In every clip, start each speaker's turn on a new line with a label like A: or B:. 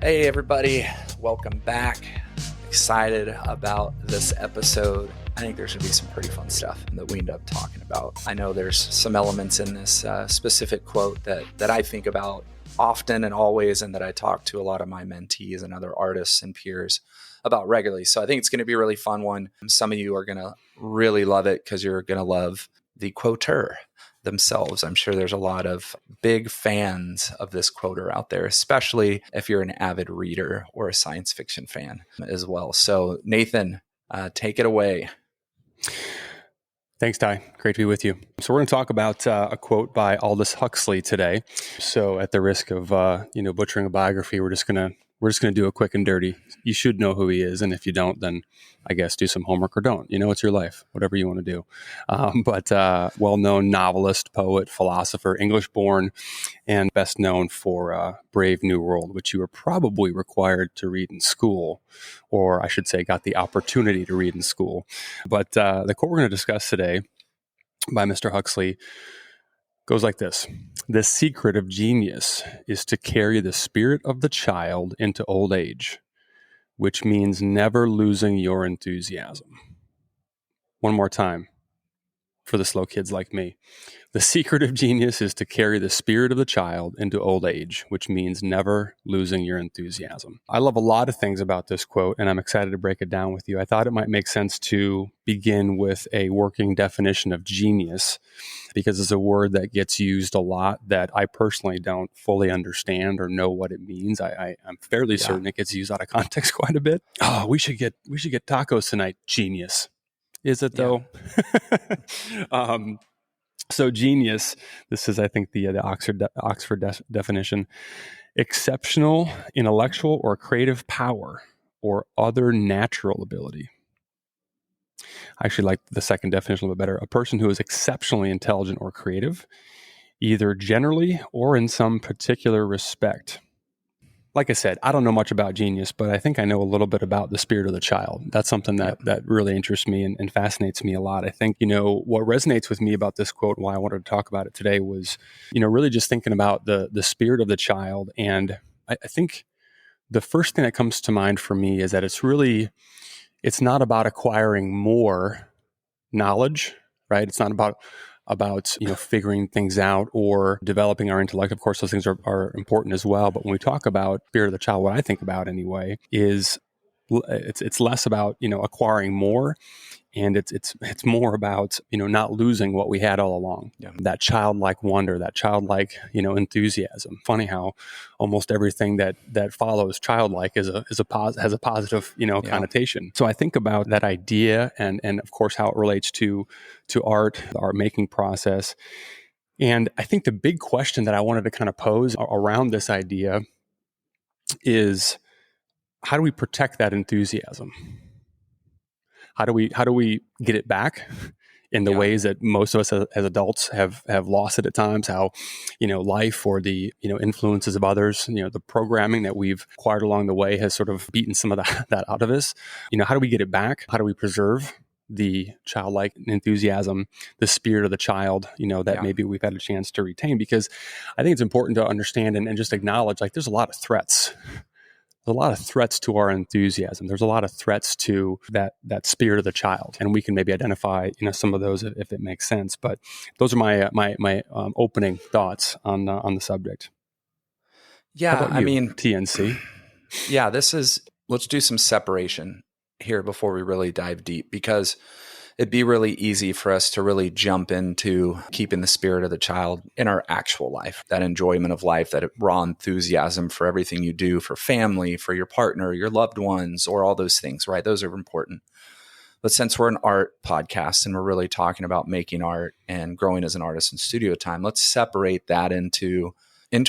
A: Hey everybody, welcome back. Excited about this episode. I think there's going to be some pretty fun stuff that we end up talking about. I know there's some elements in this specific quote that I think about often and always, and that I talk to a lot of my mentees and other artists and peers about regularly. So I think it's going to be a really fun one. Some of you are going to really love it because you're going to love the quoter themselves. I'm sure there's a lot of big fans of this quoter out there, especially if you're an avid reader or a science fiction fan as well. So Nathan, take it away.
B: Thanks, Ty. Great to be with you. So we're going to talk about a quote by Aldous Huxley today. So at the risk of butchering a biography, we're just going to do it quick and dirty. You should know who he is, and if you don't, then I guess do some homework or don't. It's your life, whatever you want to do. But well-known novelist, poet, philosopher, English-born, and best known for Brave New World, which you were probably required to read in school, or I should say got the opportunity to read in school. But the quote we're going to discuss today by Mr. Huxley goes like this. The secret of genius is to carry the spirit of the child into old age, which means never losing your enthusiasm. One more time for the slow kids like me. The secret of genius is to carry the spirit of the child into old age, which means never losing your enthusiasm. I love a lot of things about this quote, and I'm excited to break it down with you. I thought it might make sense to begin with a working definition of genius, because it's a word that gets used a lot that I personally don't fully understand or know what it means. I'm fairly certain it gets used out of context quite a bit. Oh, we should get tacos tonight. Genius. Is it though? So genius, this is, I think, the Oxford definition: exceptional intellectual or creative power or other natural ability. I actually like the second definition a little bit better. A person who is exceptionally intelligent or creative, either generally or in some particular respect. Like I said, I don't know much about genius, but I think I know a little bit about the spirit of the child. That's something that really interests me and fascinates me a lot. I think, what resonates with me about this quote and why I wanted to talk about it today was, really just thinking about the spirit of the child. And I think the first thing that comes to mind for me is that it's not about acquiring more knowledge, right? It's not about figuring things out or developing our intellect. Of course, those things are important as well. But when we talk about spirit of the child, what I think about anyway is it's less about acquiring more, and it's more about not losing what we had all along. Yeah. That childlike wonder, that childlike enthusiasm. Funny how almost everything that follows childlike has a positive connotation. So I think about that idea and of course how it relates to art, the art making process. And I think the big question that I wanted to kind of pose around this idea is, how do we protect that enthusiasm? How do we get it back in the ways that most of us as adults have lost it at times? How, life or the, influences of others, the programming that we've acquired along the way has sort of beaten some of that out of us. How do we get it back? How do we preserve the childlike enthusiasm, the spirit of the child, that maybe we've had a chance to retain? Because I think it's important to understand and just acknowledge, there's a lot of threats. There's a lot of threats to our enthusiasm. There's a lot of threats to that spirit of the child, and we can maybe identify some of those if it makes sense. But those are my opening thoughts on the subject.
A: Yeah, I mean,
B: TNC.
A: Yeah, let's do some separation here before we really dive deep, because it'd be really easy for us to really jump into keeping the spirit of the child in our actual life, that enjoyment of life, that raw enthusiasm for everything you do, for family, for your partner, your loved ones, or all those things, right? Those are important. But since we're an art podcast and we're really talking about making art and growing as an artist in studio time, let's separate that into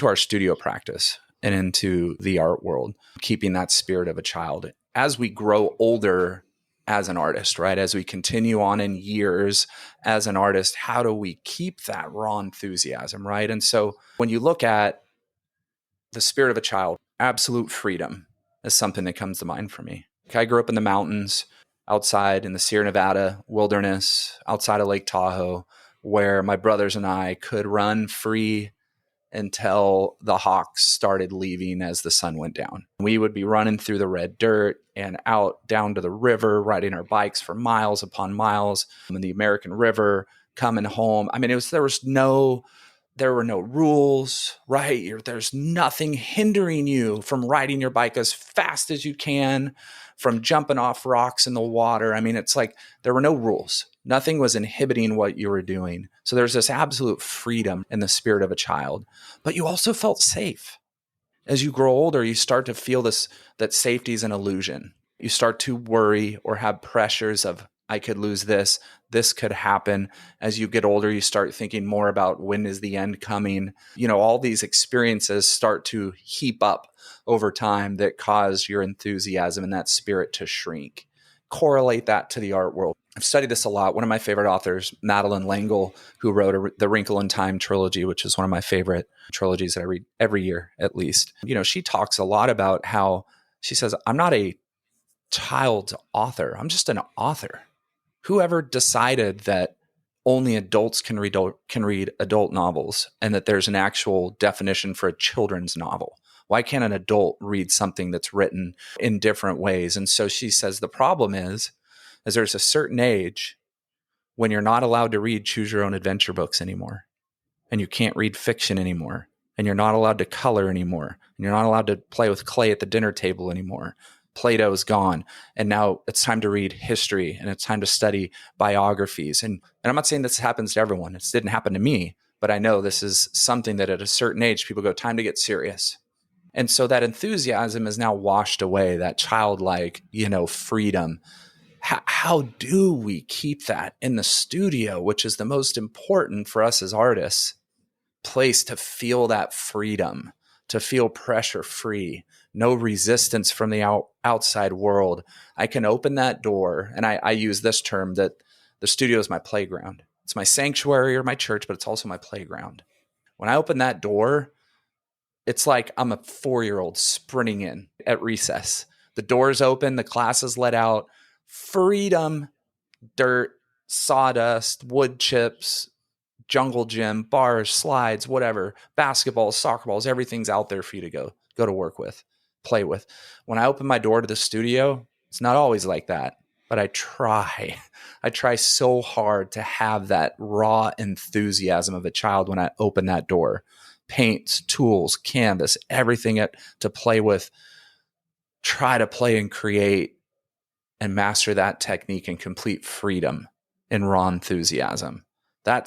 A: our studio practice and into the art world, keeping that spirit of a child. As we grow older as an artist, right? As we continue on in years as an artist, how do we keep that raw enthusiasm, right? And so when you look at the spirit of a child, absolute freedom is something that comes to mind for me. I grew up in the mountains, outside in the Sierra Nevada wilderness, outside of Lake Tahoe, where my brothers and I could run free until the hawks started leaving as the sun went down. We would be running through the red dirt and out down to the river, riding our bikes for miles upon miles in the American River, coming home. I mean, there were no rules, right? There's nothing hindering you from riding your bike as fast as you can, from jumping off rocks in the water. I mean, it's like there were no rules. Nothing was inhibiting what you were doing. So there's this absolute freedom in the spirit of a child. But you also felt safe. As you grow older, you start to feel that safety is an illusion. You start to worry or have pressures of, I could lose this could happen. As you get older, you start thinking more about when is the end coming. All these experiences start to heap up over time that cause your enthusiasm and that spirit to shrink. Correlate that to the art world. I've studied this a lot. One of my favorite authors, Madeline, who wrote the Wrinkle in Time trilogy, which is one of my favorite trilogies that I read every year at least. She talks a lot about how she says, I'm not a child author. I'm just an author. Whoever decided that only adults can read adult novels and that there's an actual definition for a children's novel? Why can't an adult read something that's written in different ways? And so she says the problem is there's a certain age when you're not allowed to read choose your own adventure books anymore, and you can't read fiction anymore, and you're not allowed to color anymore, and you're not allowed to play with clay at the dinner table anymore. Plato is gone, and now it's time to read history, and it's time to study biographies. And I'm not saying this happens to everyone. It didn't happen to me, but I know this is something that at a certain age, people go, time to get serious. And so that enthusiasm is now washed away, that childlike, freedom. How do we keep that in the studio, which is the most important for us as artists, place to feel that freedom, to feel pressure free, no resistance from the outside world? I can open that door, and I use this term that the studio is my playground. It's my sanctuary or my church, but it's also my playground. When I open that door, it's like I'm a 4-year-old sprinting in at recess. The door's open, the class is let out, freedom, dirt, sawdust, wood chips, jungle gym, bars, slides, whatever, basketballs, soccer balls, everything's out there for you to go to work with, play with. When I open my door to the studio, it's not always like that, but I try so hard to have that raw enthusiasm of a child when I open that door. Paints, tools, canvas, everything to play with. Try to play and create and master that technique in complete freedom and raw enthusiasm. I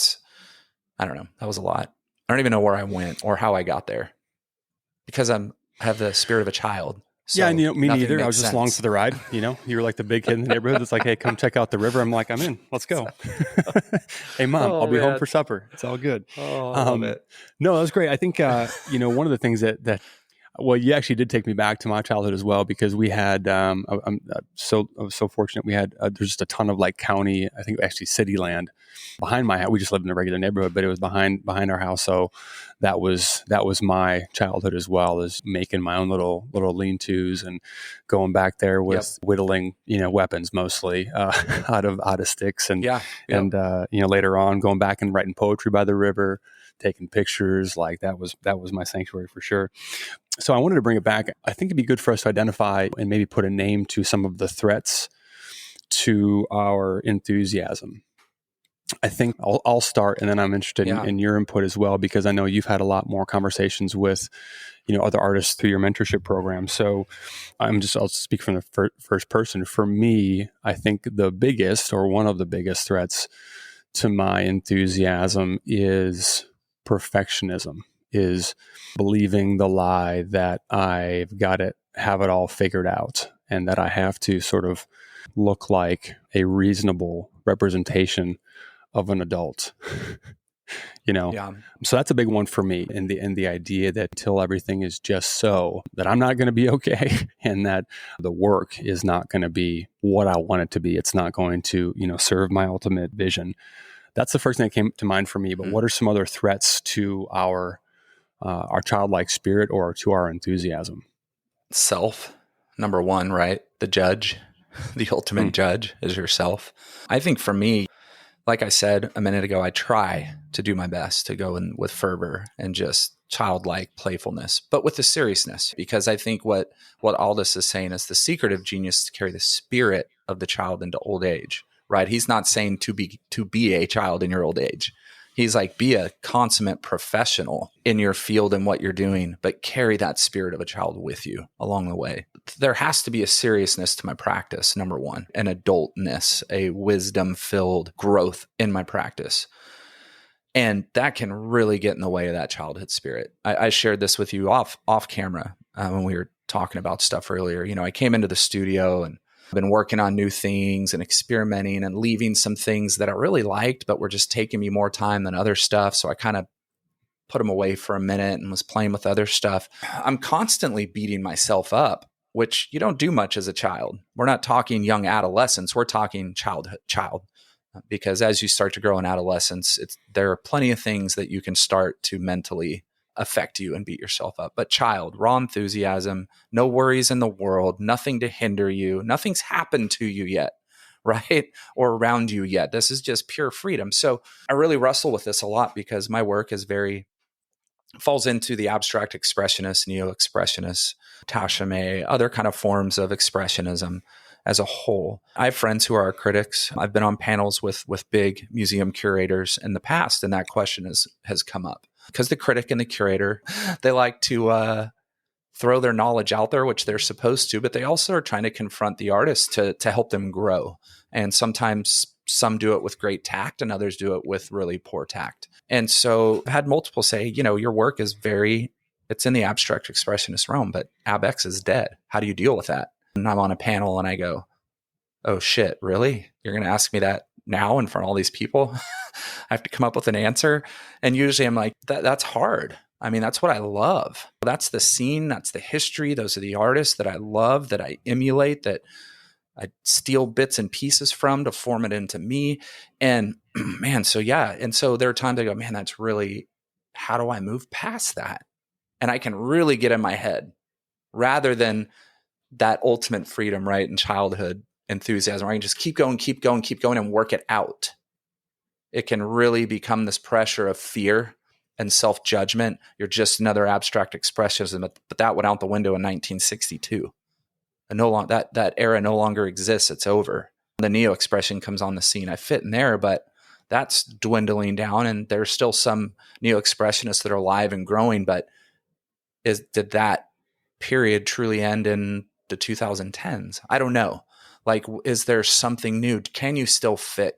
A: don't know. That was a lot. I don't even know where I went or how I got there, because I have the spirit of a child. So
B: yeah, and me neither. I was just along for the ride. You were like the big kid in the neighborhood. It's like, hey, come check out the river. I'm like, I'm in. Let's go. Hey, Mom, I'll be home for supper. It's all good.
A: Oh, I love it.
B: No, that was great. I think one of the things that well, you actually did take me back to my childhood as well, because we had I was so fortunate. We had there's just a ton of like county, I think actually city land behind my house. We just lived in a regular neighborhood, but it was behind our house. So that was my childhood as well, as making my own little lean-tos and going back there with whittling, weapons mostly out of sticks, and later on going back and writing poetry by the river, taking pictures. Like that was my sanctuary for sure. So I wanted to bring it back. I think it'd be good for us to identify and maybe put a name to some of the threats to our enthusiasm. I think I'll start, and then I'm interested in your input as well, because I know you've had a lot more conversations with, other artists through your mentorship program. So I'll speak from the first person. For me, I think the biggest, or one of the biggest threats to my enthusiasm is perfectionism, is believing the lie that I've got to have it all figured out, and that I have to sort of look like a reasonable representation of an adult. So that's a big one for me, and the idea that until everything is just so, that I'm not going to be okay, and that the work is not going to be what I want it to be. It's not going to serve my ultimate vision. That's the first thing that came to mind for me. But what are some other threats to our childlike spirit, or to our enthusiasm?
A: Self, number one, right? The judge, the ultimate judge is yourself. I think for me, like I said a minute ago, I try to do my best to go in with fervor and just childlike playfulness, but with the seriousness. Because I think what Aldous is saying is the secret of genius is to carry the spirit of the child into old age, right? He's not saying to be a child in your old age. He's like, be a consummate professional in your field and what you're doing, but carry that spirit of a child with you along the way. There has to be a seriousness to my practice, number one, an adultness, a wisdom-filled growth in my practice. And that can really get in the way of that childhood spirit. I shared this with you off camera when we were talking about stuff earlier. You know, I came into the studio and I've been working on new things and experimenting and leaving some things that I really liked, but were just taking me more time than other stuff. So I kind of put them away for a minute and was playing with other stuff. I'm constantly beating myself up, which you don't do much as a child. We're not talking young adolescence. We're talking child. Because as you start to grow in adolescence, there are plenty of things that you can start to mentally affect you and beat yourself up. But child, raw enthusiasm, no worries in the world, nothing to hinder you, nothing's happened to you yet, right? Or around you yet. This is just pure freedom. So I really wrestle with this a lot because my work is falls into the abstract expressionist, neo-expressionist, Tashime, other kind of forms of expressionism as a whole. I have friends who are critics. I've been on panels with big museum curators in the past, and that question has come up. Because the critic and the curator, they like to throw their knowledge out there, which they're supposed to, but they also are trying to confront the artist to help them grow. And sometimes some do it with great tact and others do it with really poor tact. And so I've had multiple say, you know, your work is it's in the abstract expressionist realm, but AbX is dead. How do you deal with that? And I'm on a panel and I go, oh shit, really? You're going to ask me that now in front of all these people? I have to come up with an answer. And usually I'm like, that's hard. I mean, that's what I love. That's the scene. That's the history. Those are the artists that I love, that I emulate, that I steal bits and pieces from to form it into me. And man, so yeah. And so there are times I go, man, that's really, how do I move past that? And I can really get in my head rather than that ultimate freedom, right? In childhood enthusiasm, where I can just keep going and work it out. It can really become this pressure of fear and self-judgment. You're just another abstract expressionism, but that went out the window in 1962. And that era no longer exists. It's over. The neo-expression comes on the scene. I fit in there, but that's dwindling down. And there's still some neo-expressionists that are alive and growing. But did that period truly end in the 2010s? I don't know. Like, is there something new? Can you still fit?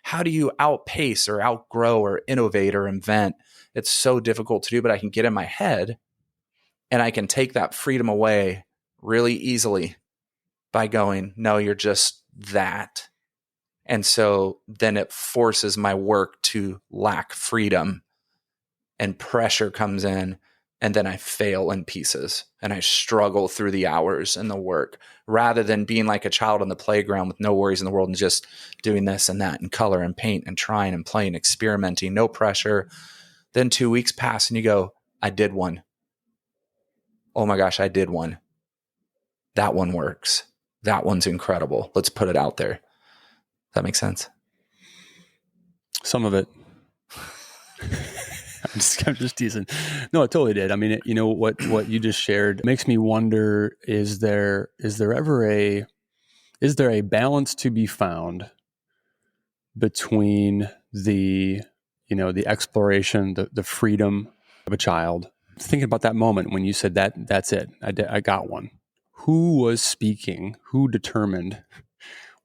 A: How do you outpace or outgrow or innovate or invent? It's so difficult to do, but I can get in my head and I can take that freedom away really easily by going, no, you're just that. And so then it forces my work to lack freedom and pressure comes in. And then I fail in pieces and I struggle through the hours and the work rather than being like a child on the playground with no worries in the world and just doing this and that and color and paint and trying and playing, experimenting, no pressure. Then 2 weeks pass and you go, I did one. Oh my gosh, I did one. That one works. That one's incredible. Let's put it out there. Does that make sense?
B: Some of it. I'm just teasing. No, it totally did. I mean, you know, what you just shared makes me wonder, is there ever a balance to be found between the exploration, the freedom of a child? Thinking about that moment when you said that's it. I got one. Who was speaking? Who determined?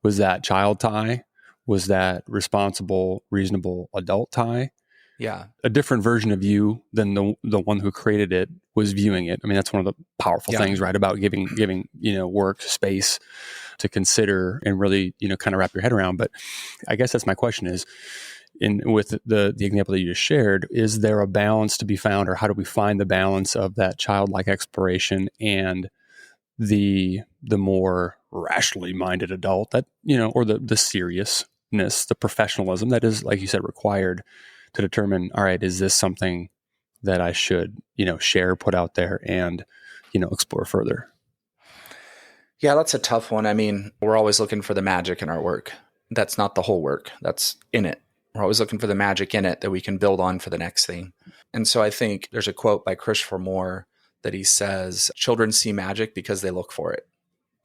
B: Was that child Ty? Was that responsible, reasonable adult Ty?
A: Yeah.
B: A different version of you than the one who created it was viewing it. I mean, that's one of the powerful things, right? About giving work space to consider and really, kind of wrap your head around. But I guess that's my question is, with the example that you just shared, is there a balance to be found, or how do we find the balance of that childlike exploration and the more rationally minded adult that, or the seriousness, the professionalism that is, like you said, required to determine, all right, is this something that I should, share, put out there and, explore further?
A: Yeah, that's a tough one. I mean, we're always looking for the magic in our work. That's not the whole work. That's in it. We're always looking for the magic in it that we can build on for the next thing. And so I think there's a quote by Christopher Moore that he says, children see magic because they look for it.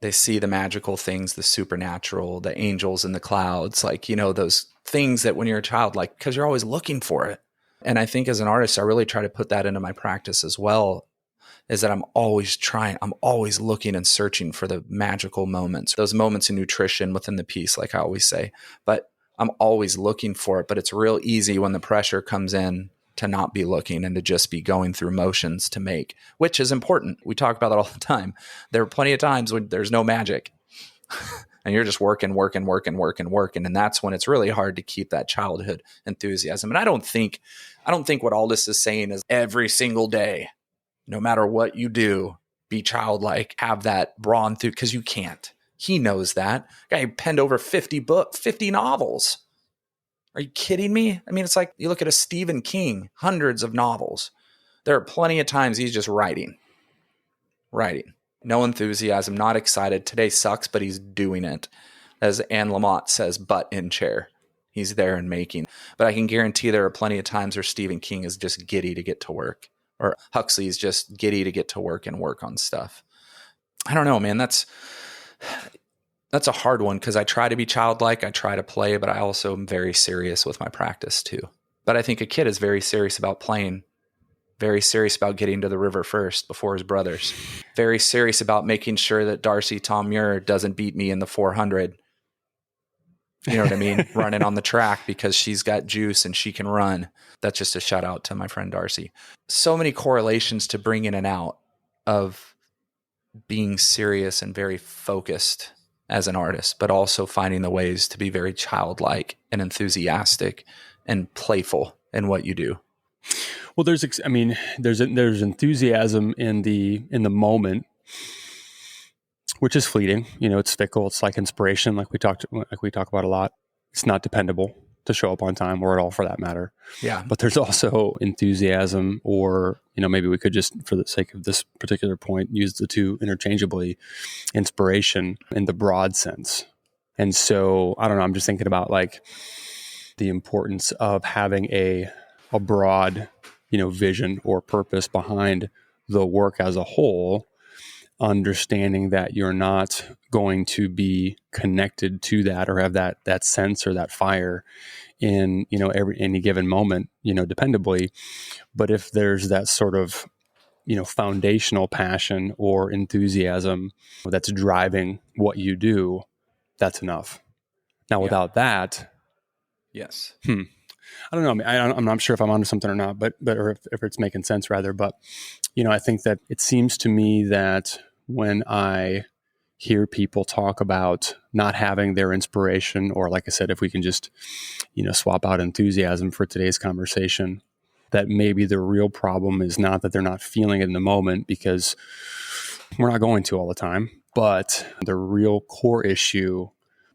A: They see the magical things, the supernatural, the angels in the clouds, like, those things that when you're a child, like, because you're always looking for it. And I think as an artist, I really try to put that into my practice as well, is that I'm always looking and searching for the magical moments, those moments in nutrition within the piece, like I always say, but I'm always looking for it. But it's real easy when the pressure comes in to not be looking and to just be going through motions to make, which is important. We talk about that all the time. There are plenty of times when there's no magic and you're just working. And that's when it's really hard to keep that childhood enthusiasm. And I don't think what Aldous is saying is every single day, no matter what you do, be childlike, have that raw enthusiasm, because you can't. He knows that. Guy penned over 50 novels. Are you kidding me? I mean, it's like you look at a Stephen King, hundreds of novels. There are plenty of times he's just writing. No enthusiasm, not excited. Today sucks, but he's doing it. As Anne Lamott says, butt in chair. He's there and making. But I can guarantee there are plenty of times where Stephen King is just giddy to get to work. Or Huxley is just giddy to get to work and work on stuff. I don't know, man. That's a hard one because I try to be childlike. I try to play, but I also am very serious with my practice too. But I think a kid is very serious about playing, very serious about getting to the river first before his brothers, very serious about making sure that Darcy Tom Muir doesn't beat me in the 400. You know what I mean? Running on the track because she's got juice and she can run. That's just a shout out to my friend Darcy. So many correlations to bring in and out of being serious and very focused as an artist, but also finding the ways to be very childlike and enthusiastic and playful in what you do.
B: Well, there's enthusiasm in the moment, which is fleeting. It's fickle. It's like inspiration, like we talk about a lot. It's not dependable to show up on time or at all, for that matter.
A: Yeah.
B: But there's also enthusiasm, or maybe we could just, for the sake of this particular point, use the two interchangeably, inspiration in the broad sense. And so I don't know. I'm just thinking about like the importance of having a broad, vision or purpose behind the work as a whole, understanding that you're not going to be connected to that or have that sense or that fire in, any given moment, dependably. But if there's that sort of, foundational passion or enthusiasm that's driving what you do, that's enough. Now, without that,
A: yes.
B: I don't know. I'm not sure if I'm onto something or not, but or if it's making sense rather. But I think that it seems to me that when I hear people talk about not having their inspiration, or like I said, if we can just swap out enthusiasm for today's conversation, that maybe the real problem is not that they're not feeling it in the moment, because we're not going to all the time, but the real core issue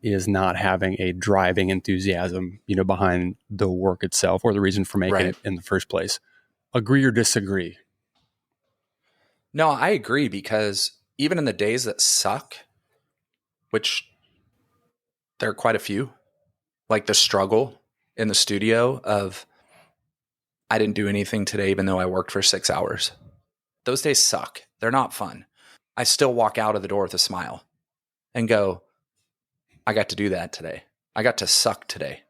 B: is not having a driving enthusiasm, behind the work itself or the reason for making it in the first place. Agree or disagree?
A: No, I agree, because even in the days that suck, which there are quite a few, like the struggle in the studio of, I didn't do anything today, even though I worked for 6 hours. Those days suck. They're not fun. I still walk out of the door with a smile and go, I got to do that today. I got to suck today.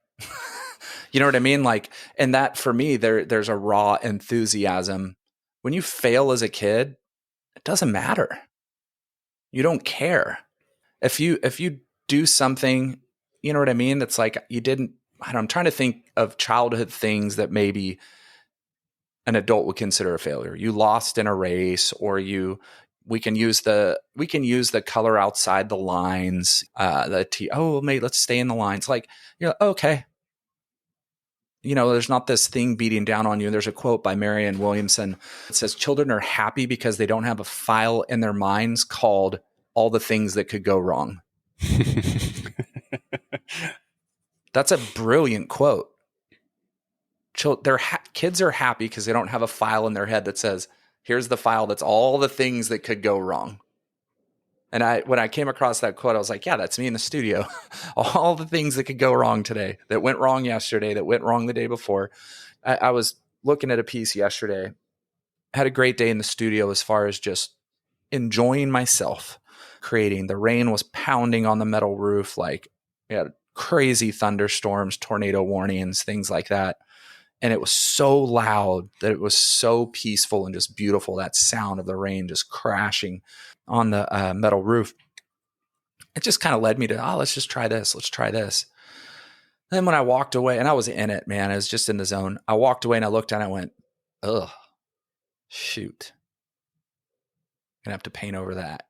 A: You know what I mean? Like, and that for me, there's a raw enthusiasm. When you fail as a kid, it doesn't matter. You don't care. If you do something, you know what I mean? That's like, I'm trying to think of childhood things that maybe an adult would consider a failure. You lost in a race, or we can use the color outside the lines. Mate, let's stay in the lines. Like, okay. There's not this thing beating down on you. There's a quote by Marianne Williamson. It says, children are happy because they don't have a file in their minds called all the things that could go wrong. That's a brilliant quote. Kids are happy because they don't have a file in their head that says, here's the file that's all the things that could go wrong. And when I came across that quote, I was like, yeah, that's me in the studio. All the things that could go wrong today, that went wrong yesterday, that went wrong the day before. I was looking at a piece yesterday, had a great day in the studio as far as just enjoying myself creating. The rain was pounding on the metal roof, like we had crazy thunderstorms, tornado warnings, things like that. And it was so loud that it was so peaceful and just beautiful. That sound of the rain just crashing on the metal roof. It just kind of led me to, let's just try this. Let's try this. Then when I walked away, and I was in it, man, I was just in the zone. I walked away and I looked and I went, ugh, shoot. Gonna have to paint over that.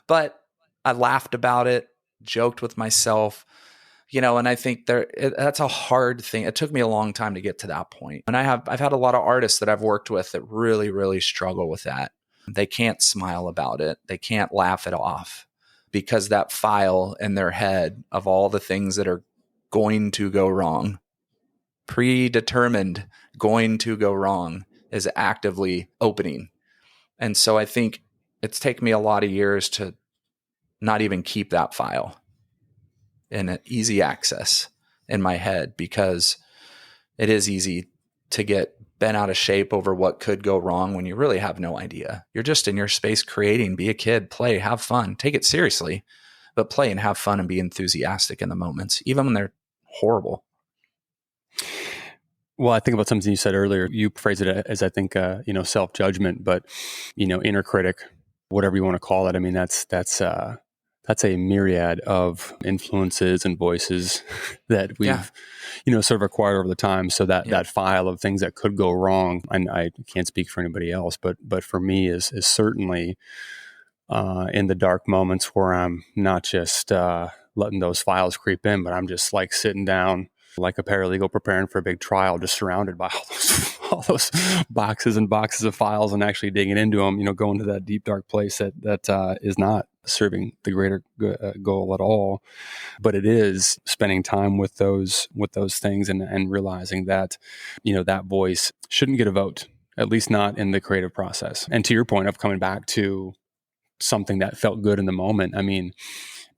A: But I laughed about it, joked with myself, and I think that's a hard thing. It took me a long time to get to that point. And I've had a lot of artists that I've worked with that really, really struggle with that. They can't smile about it. They can't laugh it off because that file in their head of all the things that are going to go wrong, predetermined going to go wrong, is actively opening. And so I think it's taken me a lot of years to not even keep that file in easy access in my head, because it is easy to get bent out of shape over what could go wrong when you really have no idea. You're just in your space creating, be a kid, play, have fun, take it seriously, but play and have fun and be enthusiastic in the moments, even when they're horrible.
B: Well, I think about something you said earlier. You phrased it as, I think, self-judgment, but, inner critic, whatever you want to call it. I mean, that's a myriad of influences and voices that we've, sort of acquired over the time. So that file of things that could go wrong, and I can't speak for anybody else, but for me is certainly in the dark moments where I'm not just letting those files creep in, but I'm just like sitting down like a paralegal preparing for a big trial, just surrounded by all those boxes and boxes of files, and actually digging into them, going to that deep, dark place that is not serving the greater goal at all. But it is spending time with those things and realizing that, that voice shouldn't get a vote, at least not in the creative process. And to your point of coming back to something that felt good in the moment, I mean,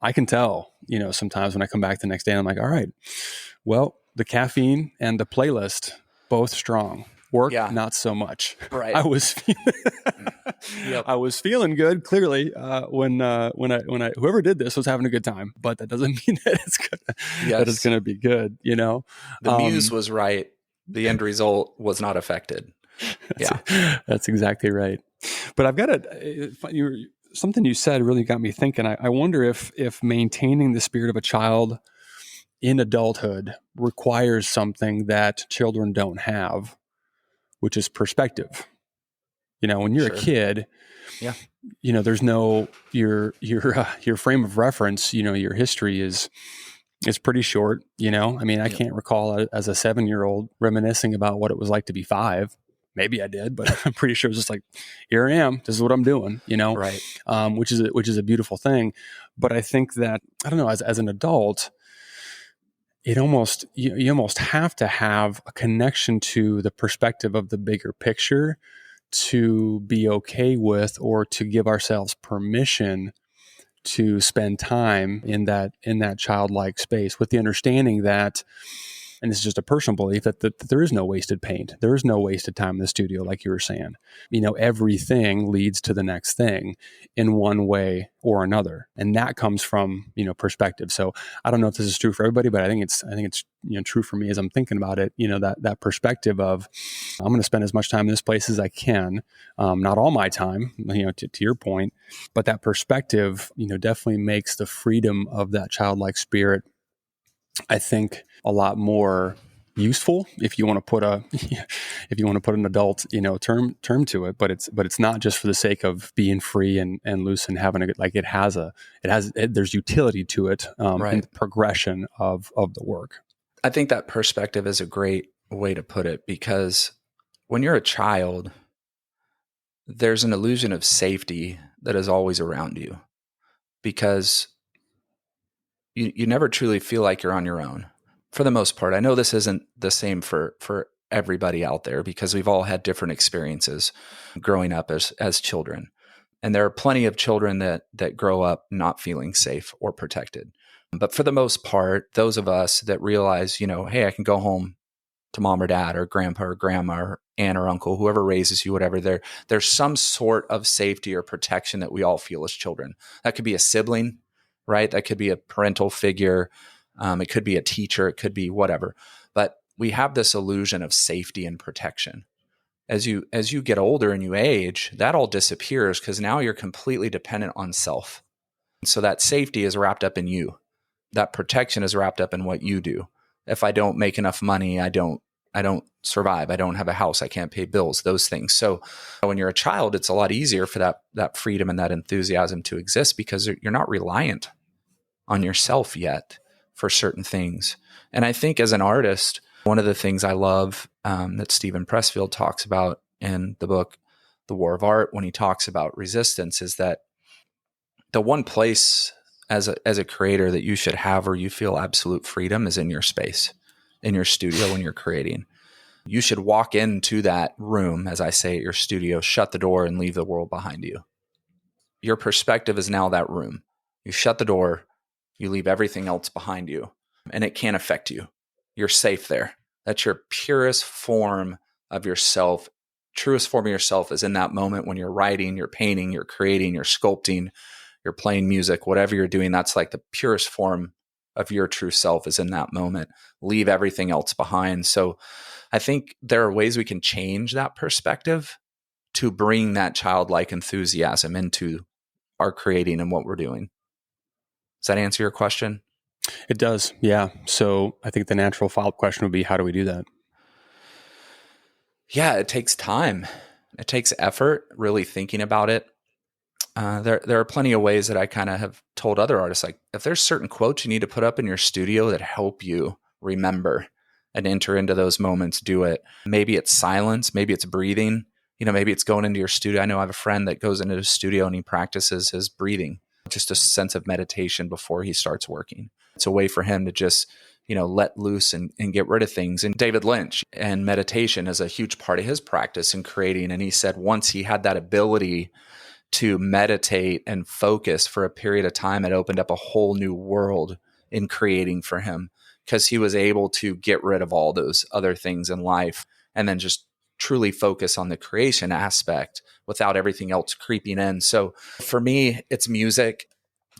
B: I can tell, sometimes when I come back the next day and I'm like, all right, well, the caffeine and the playlist, both strong. Work, not so much.
A: Right.
B: I was feeling good, clearly, when whoever did this was having a good time, but that doesn't mean that it's gonna be good, The
A: muse was right. The end result was not affected.
B: That's exactly right. But I've got something you said really got me thinking. I wonder if maintaining the spirit of a child in adulthood requires something that children don't have, which is perspective. When you're a kid, there's no your frame of reference. Your history is pretty short. I mean, I can't recall as a 7-year-old reminiscing about what it was like to be 5. Maybe I did, but I'm pretty sure it was just like, here I am. This is what I'm doing.
A: Right.
B: Which is a beautiful thing. But I think that, I don't know, as an adult, it almost you almost have to have a connection to the perspective of the bigger picture to be okay with, or to give ourselves permission to spend time in that childlike space, with the understanding that, and this is just a personal belief, that there is no wasted paint. There is no wasted time in the studio, like you were saying. Everything leads to the next thing in one way or another. And that comes from, perspective. So I don't know if this is true for everybody, but I think it's true for me as I'm thinking about it, that perspective of, I'm going to spend as much time in this place as I can. Not all my time, to your point, but that perspective, definitely makes the freedom of that childlike spirit, I think, a lot more useful, if you want to put an adult, term to it. But it's not just for the sake of being free and loose and having a good, like there's utility to it, in the progression of the work.
A: I think that perspective is a great way to put it, because when you're a child, there's an illusion of safety that is always around you, because you never truly feel like you're on your own, for the most part. I know this isn't the same for everybody out there, because we've all had different experiences growing up as children. And there are plenty of children that grow up not feeling safe or protected. But for the most part, those of us that realize, hey, I can go home to mom or dad or grandpa or grandma or aunt or uncle, whoever raises you, whatever, there's some sort of safety or protection that we all feel as children. That could be a sibling, right? That could be a parental figure. It could be a teacher. It could be whatever. But we have this illusion of safety and protection. As you get older and you age, that all disappears because now you're completely dependent on self. So that safety is wrapped up in you. That protection is wrapped up in what you do. If I don't make enough money, I don't survive. I don't have a house. I can't pay bills, those things. So when you're a child, it's a lot easier for that freedom and that enthusiasm to exist because you're not reliant on yourself yet for certain things. And I think as an artist, one of the things I love that Stephen Pressfield talks about in the book, The War of Art, when he talks about resistance, is that the one place as a creator that you should have where you feel absolute freedom is in your space, in your studio when you're creating. You should walk into that room, as I say, at your studio, shut the door and leave the world behind you. Your perspective is now that room. You shut the door, you leave everything else behind you, and it can't affect you. You're safe there. That's your purest form of yourself. Truest form of yourself is in that moment when you're writing, you're painting, you're creating, you're sculpting, you're playing music, whatever you're doing. That's like the purest form of your true self is in that moment. Leave everything else behind. So I think there are ways we can change that perspective to bring that childlike enthusiasm into our creating and what we're doing. Does that answer your question?
B: It does. Yeah. So I think the natural follow-up question would be, how do we do that?
A: Yeah, it takes time. It takes effort, really thinking about it. There are plenty of ways that I kind of have told other artists, like if there's certain quotes you need to put up in your studio that help you remember and enter into those moments, do it. Maybe it's silence, maybe it's breathing, maybe it's going into your studio. I know I have a friend that goes into his studio and he practices his breathing, just a sense of meditation before he starts working. It's a way for him to just, let loose and get rid of things. And David Lynch, and meditation is a huge part of his practice in creating. And he said once he had that ability to meditate and focus for a period of time, it opened up a whole new world in creating for him because he was able to get rid of all those other things in life and then just truly focus on the creation aspect without everything else creeping in. So for me, it's music,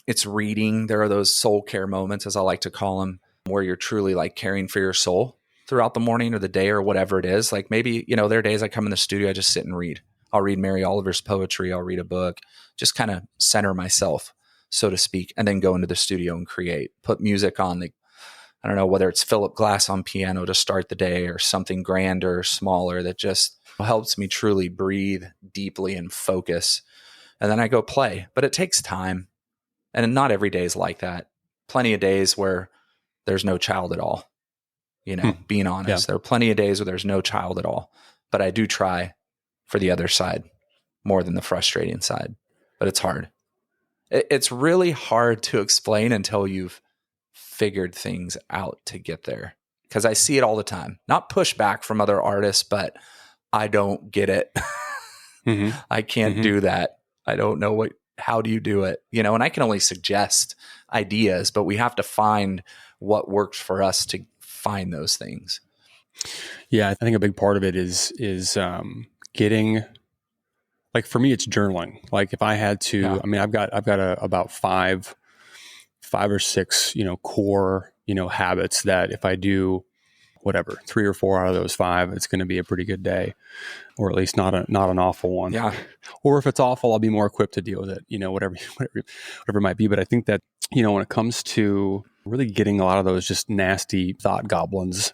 A: it's reading. There are those soul care moments, as I like to call them, where you're truly like caring for your soul throughout the morning or the day or whatever it is. Like maybe, there are days I come in the studio, I just sit and read. I'll read Mary Oliver's poetry. I'll read a book, just kind of center myself, so to speak, and then go into the studio and create, put music on. I don't know whether it's Philip Glass on piano to start the day or something grander or smaller that just helps me truly breathe deeply and focus. And then I go play, but it takes time. And not every day is like that. Plenty of days where there's no child at all, being honest. Yeah. There are plenty of days where there's no child at all, but I do try for the other side more than the frustrating side, but it's hard. It's really hard to explain until you've figured things out to get there. Because I see it all the time, not pushback from other artists, but I don't get it. Mm-hmm. I can't do that. I don't know how do you do it? And I can only suggest ideas, but we have to find what works for us to find those things.
B: Yeah. I think a big part of it is getting, like for me, it's journaling. Like if I had to, I've got about five or six, core, habits that if I do whatever, 3 or 4 out of those 5, it's going to be a pretty good day, or at least not an awful one.
A: Yeah.
B: Or if it's awful, I'll be more equipped to deal with it, whatever it might be. But I think that, when it comes to really getting a lot of those just nasty thought goblins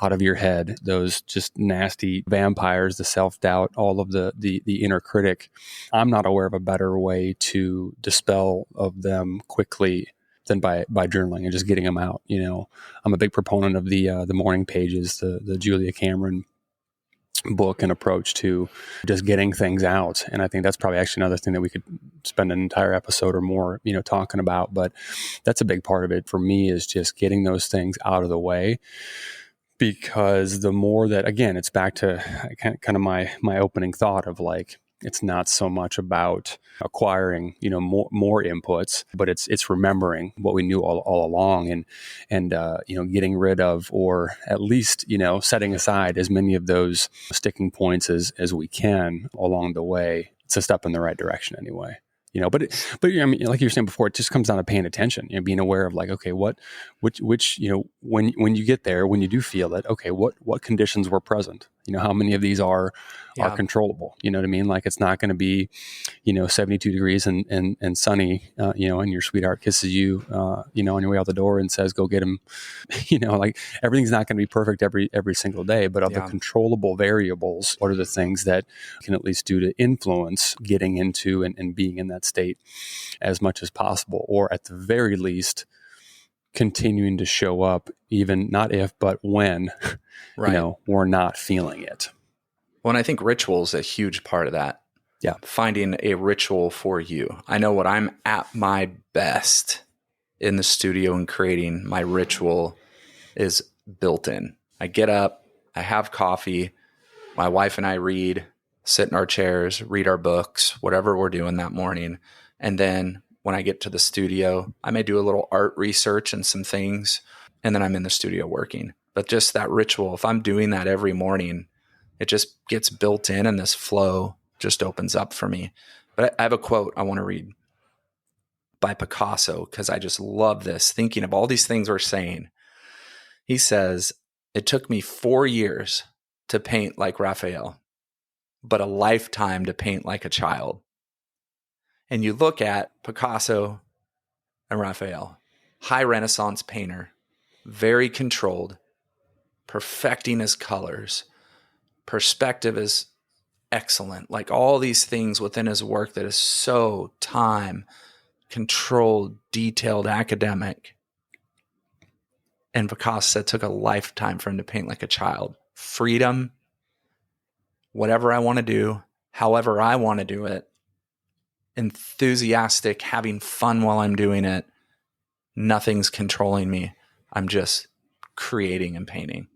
B: out of your head, those just nasty vampires, the self-doubt, all of the inner critic, I'm not aware of a better way to dispel of them quickly than by journaling and just getting them out. I'm a big proponent of the morning pages, the Julia Cameron book and approach to just getting things out. And I think that's probably actually another thing that we could spend an entire episode or more, talking about. But that's a big part of it for me, is just getting those things out of the way. Because the more that, again, it's back to kind of my opening thought of like, It's not so much about acquiring, more inputs, but it's remembering what we knew all along, and getting rid of, or at least, setting aside as many of those sticking points as we can along the way. It's a step in the right direction anyway. But I mean, like you were saying before, it just comes down to paying attention, being aware of like, okay, which, when you get there, when you do feel it, okay, what conditions were present? How many of these are controllable? You know what I mean? Like, it's not going to be, 72 degrees and sunny, and your sweetheart kisses you, on your way out the door and says, go get him. Like, everything's not going to be perfect every single day, but of the controllable variables, what are the things that can at least do to influence getting into and being in that state as much as possible, or at the very least, continuing to show up, even not if, but when, we're not feeling it.
A: Well, and I think ritual is a huge part of that.
B: Yeah.
A: Finding a ritual for you. I know when I'm at my best in the studio and creating, my ritual is built in. I get up, I have coffee, my wife and I read, sit in our chairs, read our books, whatever we're doing that morning. And then when I get to the studio, I may do a little art research and some things, and then I'm in the studio working. But just that ritual, if I'm doing that every morning, it just gets built in, and this flow just opens up for me. But I have a quote I want to read by Picasso, because I just love this, thinking of all these things we're saying. He says, "It took me 4 years to paint like Raphael, but a lifetime to paint like a child." And you look at Picasso and Raphael, high Renaissance painter, very controlled, perfecting his colors, perspective is excellent, like all these things within his work that is so time controlled, detailed, academic. And Picasso said it took a lifetime for him to paint like a child. Freedom, whatever I want to do, however I want to do it, enthusiastic, having fun while I'm doing it. Nothing's controlling me. I'm just creating and painting.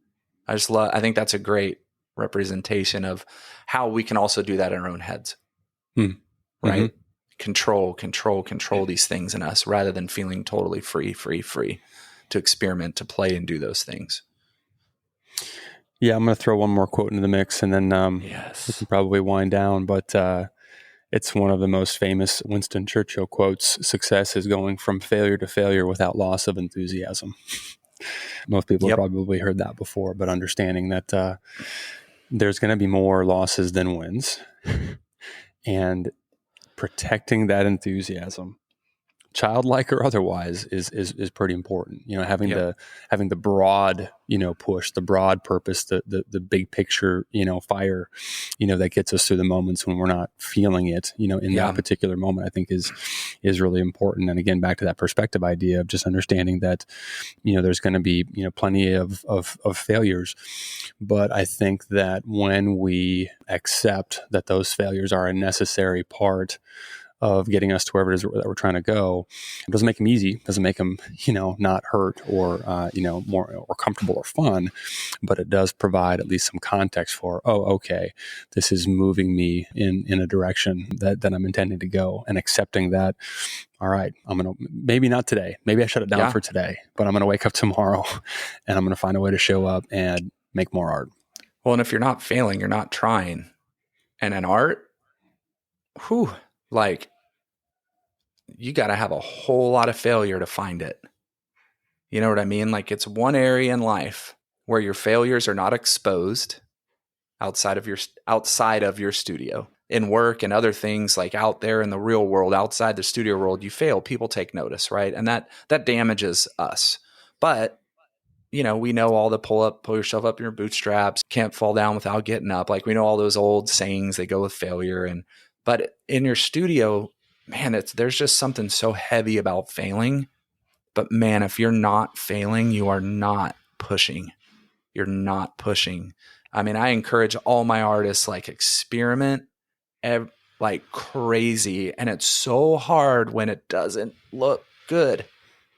A: I think that's a great representation of how we can also do that in our own heads. Right? Mm-hmm. Control these things in us, rather than feeling totally free to experiment, to play and do those things.
B: Yeah, I'm going to throw one more quote into the mix, and then we can probably wind down. But it's one of the most famous Winston Churchill quotes: "Success is going from failure to failure without loss of enthusiasm." Most people have probably heard that before, but understanding that there's going to be more losses than wins, and protecting that enthusiasm, childlike or otherwise, is pretty important. Having the broad, push, the broad purpose, the big picture, fire, that gets us through the moments when we're not feeling it, in that particular moment, I think is really important. And again, back to that perspective idea of just understanding that, there's going to be, plenty of failures. But I think that when we accept that those failures are a necessary part of getting us to wherever it is that we're trying to go, it doesn't make them easy, doesn't make them, not hurt or, more or comfortable or fun, but it does provide at least some context for, okay, this is moving me in a direction that I'm intending to go, and accepting that, all right, I'm going to, maybe not today, maybe I shut it down for today, but I'm going to wake up tomorrow and I'm going to find a way to show up and make more art.
A: Well, and if you're not failing, you're not trying. And in art, you got to have a whole lot of failure to find it. You know what I mean? Like, it's one area in life where your failures are not exposed outside of your studio. In work and other things, like out there in the real world, outside the studio world, you fail, people take notice, right? And that damages us. But, we know all the pull yourself up in your bootstraps, can't fall down without getting up. Like, we know all those old sayings that go with failure. But in your studio, man, there's just something so heavy about failing. But man, if you're not failing, you are not pushing. You're not pushing. I mean, I encourage all my artists, experiment like crazy. And it's so hard when it doesn't look good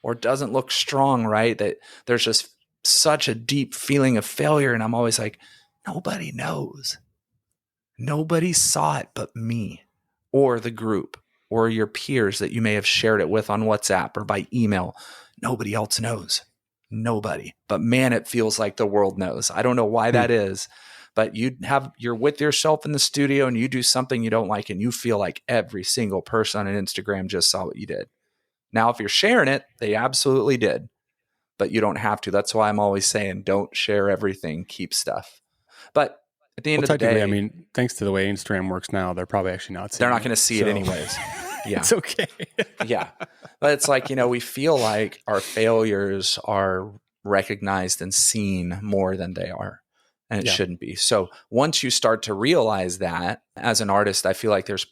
A: or doesn't look strong, right? That there's just such a deep feeling of failure. And I'm always like, nobody knows. Nobody saw it but me or the group or your peers that you may have shared it with on WhatsApp or by email. Nobody else knows. Nobody. But man, it feels like the world knows. I don't know why that is, but you're with yourself in the studio and you do something you don't like and you feel like every single person on Instagram just saw what you did. Now, if you're sharing it, they absolutely did, but you don't have to. That's why I'm always saying, don't share everything, keep stuff. But at the end of the day,
B: I mean, thanks to the way Instagram works now, they're probably actually not seeing
A: they're not going to see it anyways. Yeah.
B: It's okay.
A: Yeah. But it's like, we feel like our failures are recognized and seen more than they are. And it shouldn't be. So once you start to realize that as an artist, I feel like there's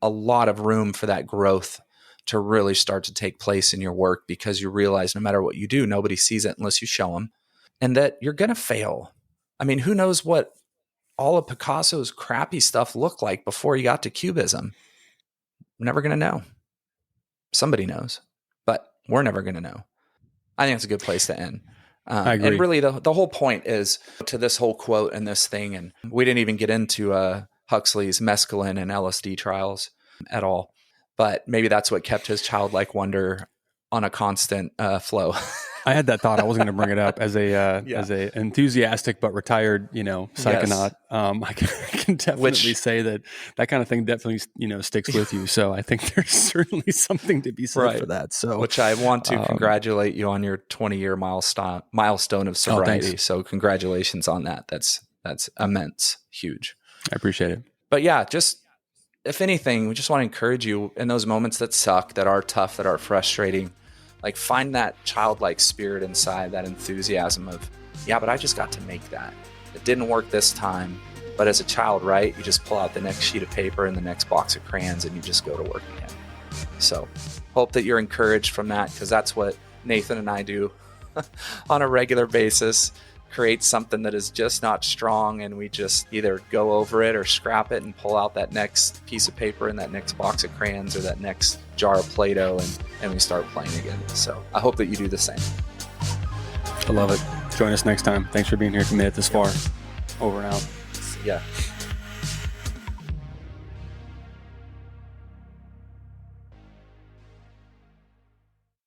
A: a lot of room for that growth to really start to take place in your work, because you realize no matter what you do, nobody sees it unless you show them, and that you're going to fail. I mean, who knows what all of Picasso's crappy stuff looked like before he got to Cubism? We're never going to know. Somebody knows, but we're never going to know. I think it's a good place to end.
B: I agree.
A: And really the whole point is to this whole quote and this thing. And we didn't even get into Huxley's mescaline and LSD trials at all, but maybe that's what kept his childlike wonder on a constant flow.
B: I had that thought. I wasn't going to bring it up as a enthusiastic but retired, psychonaut. Yes. I can definitely say that kind of thing definitely, sticks with you. So I think there's certainly something to be said for that. So,
A: which I want to congratulate you on your 20-year milestone of sobriety. So congratulations on that. That's immense, huge.
B: I appreciate it.
A: But yeah, just if anything, we just want to encourage you in those moments that suck, that are tough, that are frustrating. Like, find that childlike spirit inside, that enthusiasm of, but I just got to make that. It didn't work this time, but as a child, right, you just pull out the next sheet of paper and the next box of crayons and you just go to work again. So hope that you're encouraged from that, because that's what Nathan and I do on a regular basis. Create something that is just not strong, and we just either go over it or scrap it and pull out that next piece of paper and that next box of crayons or that next jar of Play-Doh, and we start playing again. So I hope that you do the same.
B: I love it. Join us next time. Thanks for being here, to made it this far. Over and out.
A: Yeah.